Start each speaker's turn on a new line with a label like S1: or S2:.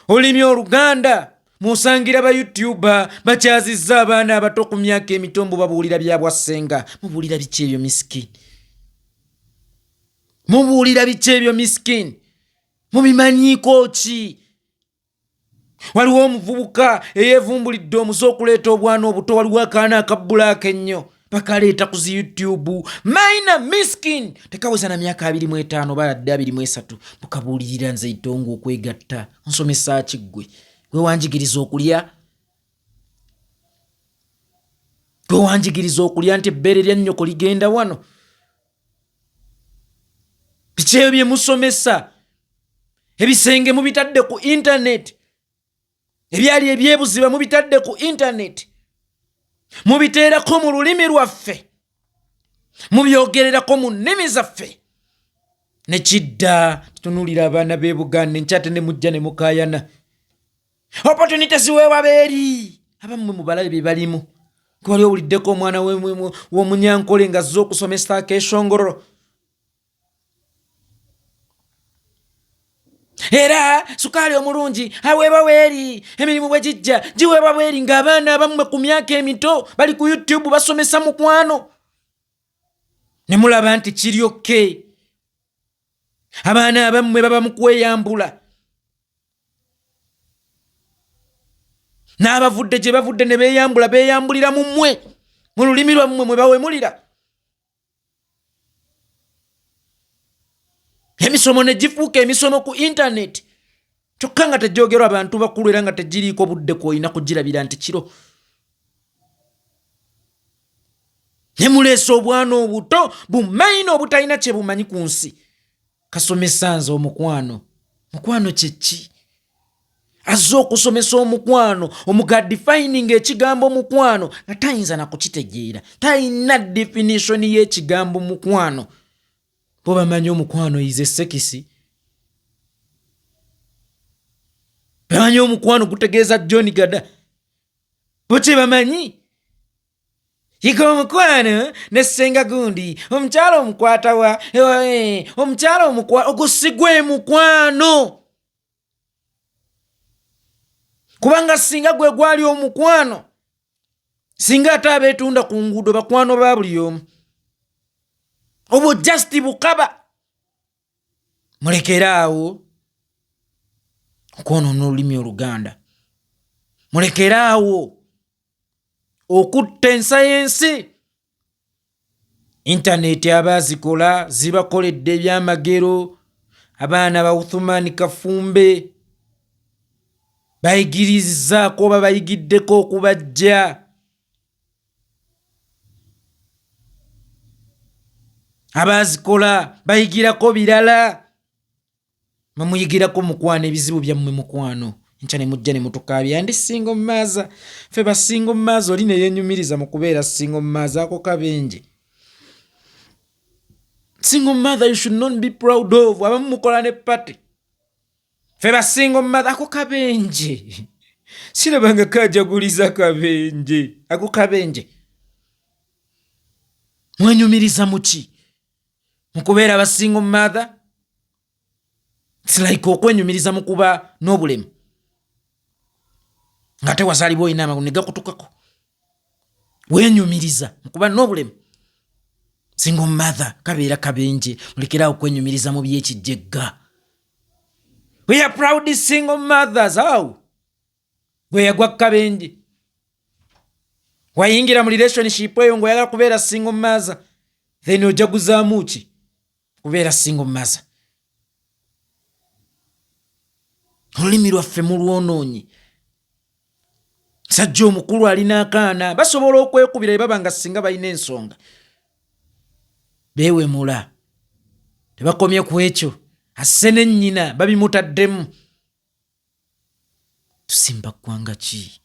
S1: olulimi Oluganda musangira ba YouTuber bakyazizza abaana abato ku myaka emitombo babuulira bya bwassenga. Mubuulira biki ebyo miskini? Mubuulira biki ebyo miskini? Mubimanyiiko ki? Waliwo omuvubuka eyeevumbulidde omuze okuleeta obwana obuto, waliwo akaana akabbulaaka ennyo bakaleeta ku zi YouTube. Maina miskin tekaweza na myaka 25 baladde 23 bukabuulirira nze itongo okwegatta. Nsomesa ki ggwe? Gwe wanjigiriza okulya? Gwe wanjigiriza okulya nti ebbeere lya nnyoko ligenda wano? Biki ebyo bye musomesa? Ebisenge mubitadde ku internet. Ebyali ebyebuziba mubitadde ku internet. Mubiteerako mu lulimi lwaffe. Mubyogererako mu nnimi zaffe. Nekidda tutunulira abaana b'e Buganda enkyate ne mujja ne mukaayana. Opportunity ziweebwa beeri. Abammwe mubalabe bye balimu. Kwali owuliddeko omwana w'omunyankole ng'azze okusomesa ak'eshongoro. Era sukaali omulungi aweebwa weeri, emirimu bwe gijja giweebwa weeri, ng'abaana abammwe ku myaka emito bali ku YouTube basomesa mukwano. Ne mulaba nti kiryokke. Abaana abammwe baba mu kweyambula. N'abavudde gye bavudde ne beeyambula beeyambulira mu mmwe, mu lulimi lwammwe mwe bawemulira. Emisomo ne gifuuka emisomo ku internet. Kyokka nga tejoogerwa abantu bakulu era nga tegiriiko budde kw'olina kugirabira nti kiro. Ne muleesa obwana obuto bumayina obutalina kye bumanyi ku nsi. Kasomesa nze omukwano. Mukwano kye ki? Azze okusomesa omukwano, omugadefining ekigambo mukwano nga tayinza na kukitegeera. Talina definition y'ekigambo mukwano. Bo bamanyi omukwano ize sekisi. Bamanyi omukwano gutegeeza John Gada. Bo kye bamanyi? Yiga omukwano ne ssenga gundi. Omukyalo omukwata wa. Omukyalo omukwano ogusigwe mukwano. Kubanga singa gwe gwali omukwano, singa ate abeetunda ku nguudo bakwano ba buli omu. Obo just bukaba. Mulekeraawo okwonoona olulimi Oluganda. Mulekeraawo okutta ensayensi. Internet abaazikola zibakoledde ebyamagero. Abaana ba Uthman Kafumbe bayigirizzaako oba bayigiddeko okubajja. Abaazikola bayigirako birala. Mamuyigirako mukwano ebizibu byammwe mukwano. Enkya ne mujja ne mutukaabya ndi single mother. Ffe ba single mothers oli ne yeenyumiriza mu kubeera single mother ako kabenje. Single mother you should not be proud of. Abamu mukola ne party. Ffe ba single mother ako kabenje. Sirabanga kajaguliza kabenje. Ako kabenje. Mwenyumiriza muki? Mukubeera ba single mother? It's like okwenyumiriza mu kuba n'obulemu. Nga tewazaalibwa olina amagulu ne gakutukako. Wenyumiriza mu kuba n'obulemu. Single mother kabeera kabenje. Mulekerawo okwenyumiriza mu by'ekijjegga. We are proud single mothers. How? Gwe yagwa kabenje. Wayingira mu relationship eyo ng'oyagala kubeera single mother. Then ojaguzaamu ki? Kubeera single mother. Olulimi lwaffe mulwonoonyi. Sajja omukulu alina akaana basobola okwekubira baba nga singa balina ensonga. Beewemula. Tebakomye ku ekyo. Asse ne nnyina babimutaddemu. Tusimba ggwanga ki?